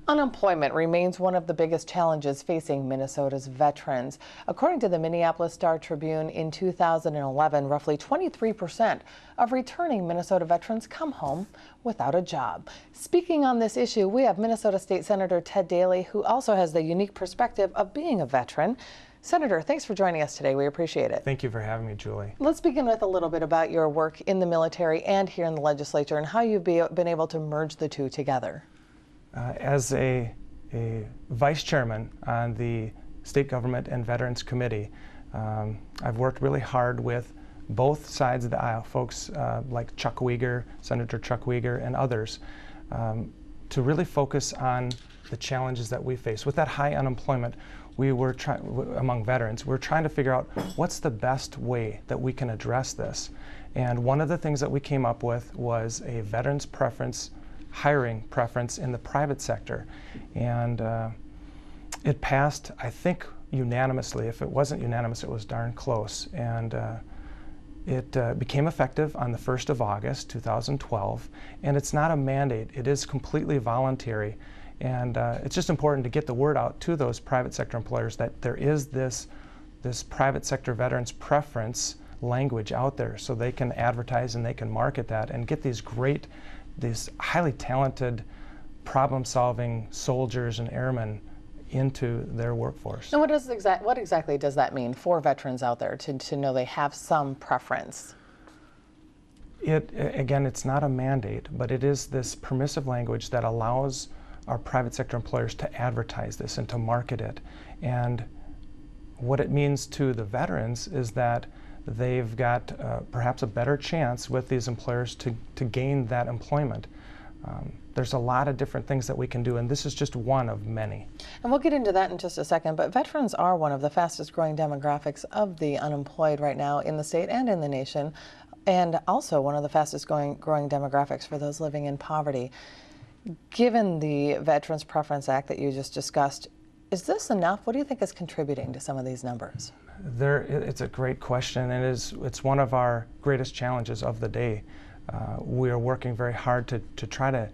Unemployment remains one of the biggest challenges facing Minnesota's veterans. According to the Minneapolis Star-Tribune, in 2011, roughly 23% of returning Minnesota veterans come home without a job. Speaking on this issue, we have Minnesota State Senator Ted Daley, who also has the unique perspective of being a veteran. Senator, thanks for joining us today. We appreciate it. Thank you for having me, Julie. Let's begin with a little bit about your work in the military and here in the legislature and how you've been able to merge the two together. As a vice chairman on the State Government and Veterans Committee, I've worked really hard with both sides of the aisle, folks like Chuck Weger, Senator Chuck Weger, and others, to really focus on the challenges that we face. With that high unemployment, among veterans, we're trying to figure out what's the best way that we can address this. And one of the things that we came up with was a veterans preference, hiring preference in the private sector. And it passed, I think, unanimously. If it wasn't unanimous, it was darn close. And it became effective on the 1st of August, 2012. And it's not a mandate. It is completely voluntary. And it's just important to get the word out to those private sector employers that there is this private sector veterans preference language out there, so they can advertise and they can market that and get these highly talented problem-solving soldiers and airmen into their workforce. And what exactly does that mean for veterans out there to know they have some preference? Again, it's not a mandate, but it is this permissive language that allows our private sector employers to advertise this and to market it. And what it means to the veterans is that they've got perhaps a better chance with these employers to gain that employment. There's a lot of different things that we can do, and this is just one of many. And we'll get into that in just a second, but veterans are one of the fastest growing demographics of the unemployed right now in the state and in the nation, and also one of the fastest growing demographics for those living in poverty. Given the Veterans Preference Act that you just discussed, is this enough? What do you think is contributing to some of these numbers? It's a great question, and it's one of our greatest challenges of the day. We are working very hard to try to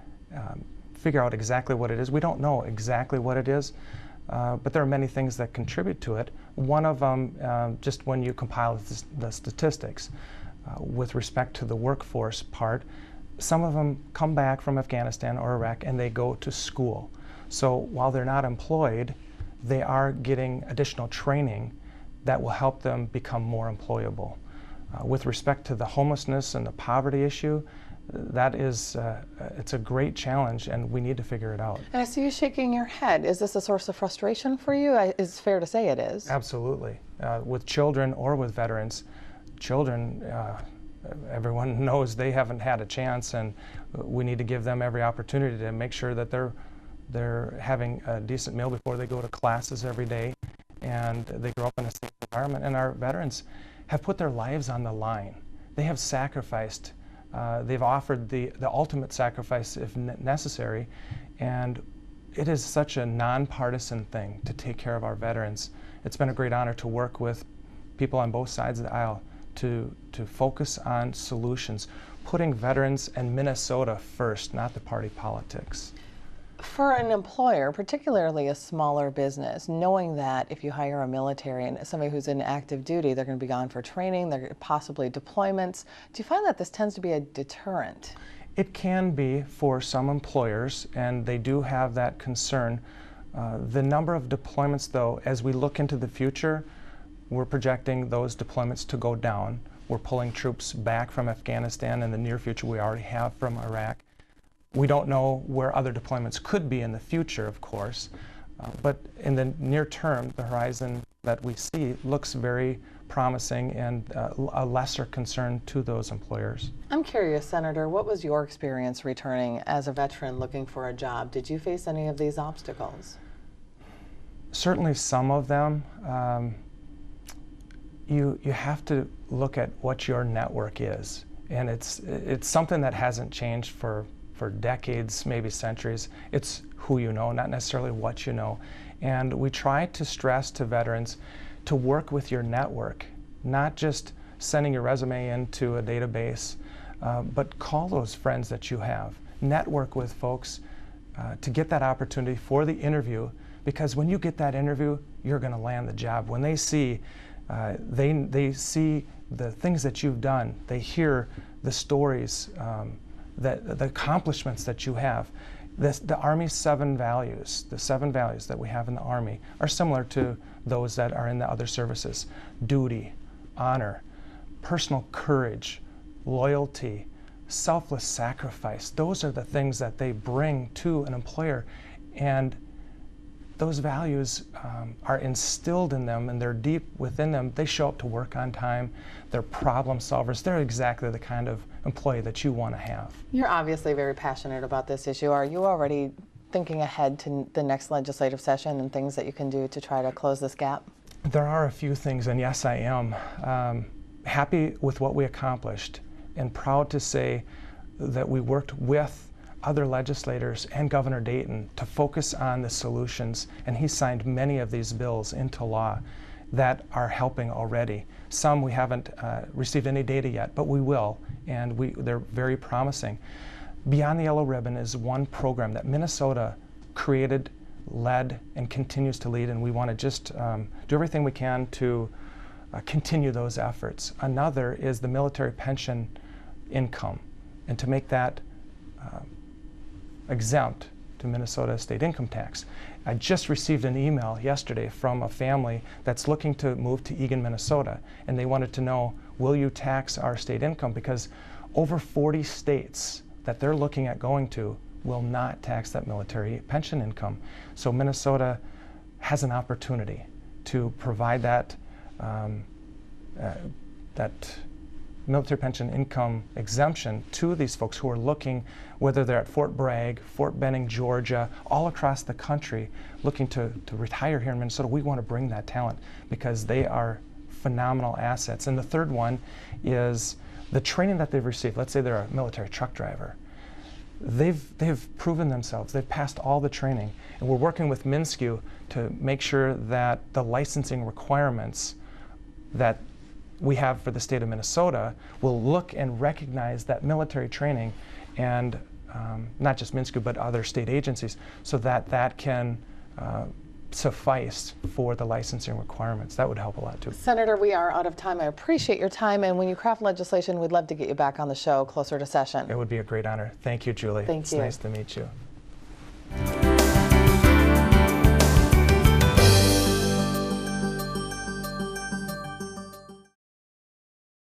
figure out exactly what it is. We don't know exactly what it is, but there are many things that contribute to it. One of them, just when you compile the statistics, with respect to the workforce part, some of them come back from Afghanistan or Iraq and they go to school. So while they're not employed, they are getting additional training that will help them become more employable. With respect to the homelessness and the poverty issue, that is, it's a great challenge and we need to figure it out. And I see you shaking your head. Is this a source of frustration for you? It's fair to say it is. Absolutely. With children or with veterans, children, everyone knows they haven't had a chance, and we need to give them every opportunity to make sure that they're having a decent meal before they go to classes every day, and they grow up in a safe environment. And our veterans have put their lives on the line. They have sacrificed. They've offered the ultimate sacrifice if necessary, and it is such a nonpartisan thing to take care of our veterans. It's been a great honor to work with people on both sides of the aisle to focus on solutions, putting veterans and Minnesota first, not the party politics. For an employer, particularly a smaller business, knowing that if you hire a military and somebody who's in active duty, they're going to be gone for training, they're possibly deployments, do you find that this tends to be a deterrent? It can be for some employers, and they do have that concern. The number of deployments, though, as we look into the future, we're projecting those deployments to go down. We're pulling troops back from Afghanistan. In the near future, we already have from Iraq. We don't know where other deployments could be in the future, of course, but in the near term, the horizon that we see looks very promising and a lesser concern to those employers. I'm curious, Senator, what was your experience returning as a veteran looking for a job? Did you face any of these obstacles? Certainly some of them. You have to look at what your network is, and it's something that hasn't changed for decades, maybe centuries. It's who you know, not necessarily what you know. And we try to stress to veterans to work with your network, not just sending your resume into a database, but call those friends that you have. Network with folks to get that opportunity for the interview, because when you get that interview, you're going to land the job. When they see, they see the things that you've done, they hear the stories, the accomplishments that you have. The Army's 7 values, the 7 values that we have in the Army, are similar to those that are in the other services: duty, honor, personal courage, loyalty, selfless sacrifice. Those are the things that they bring to an employer, and those values are instilled in them, and they're deep within them. They show up to work on time. They're problem solvers. They're exactly the kind of employee that you want to have. You're obviously very passionate about this issue. Are you already thinking ahead to the next legislative session and things that you can do to try to close this gap? There are a few things, and yes, I am happy with what we accomplished and proud to say that we worked with other legislators and Governor Dayton to focus on the solutions, and he signed many of these bills into law that are helping already. Some we haven't received any data yet, but we will, and they're very promising. Beyond the Yellow Ribbon is one program that Minnesota created, led, and continues to lead, and we want to just do everything we can to continue those efforts. Another is the military pension income, and to make that exempt to Minnesota state income tax. I just received an email yesterday from a family that's looking to move to R-Eagan, Minnesota, and they wanted to know, will you tax our state income? Because over 40 states that they're looking at going to will not tax that military pension income. So Minnesota has an opportunity to provide that military pension income exemption to these folks who are looking, whether they're at Fort Bragg, Fort Benning, Georgia, all across the country, looking to retire here in Minnesota. We want to bring that talent because they are phenomenal assets. And the third one is the training that they've received. Let's say they're a military truck driver. They've proven themselves. They've passed all the training. And we're working with MnSCU to make sure that the licensing requirements that we have for the state of Minnesota will look and recognize that military training, and not just MnSCU but other state agencies, so that that can suffice for the licensing requirements. That would help a lot too. Senator, we are out of time. I appreciate your time, and when you craft legislation, we'd love to get you back on the show closer to session. It would be a great honor. Thank you, Julie. Thank you. It's nice to meet you.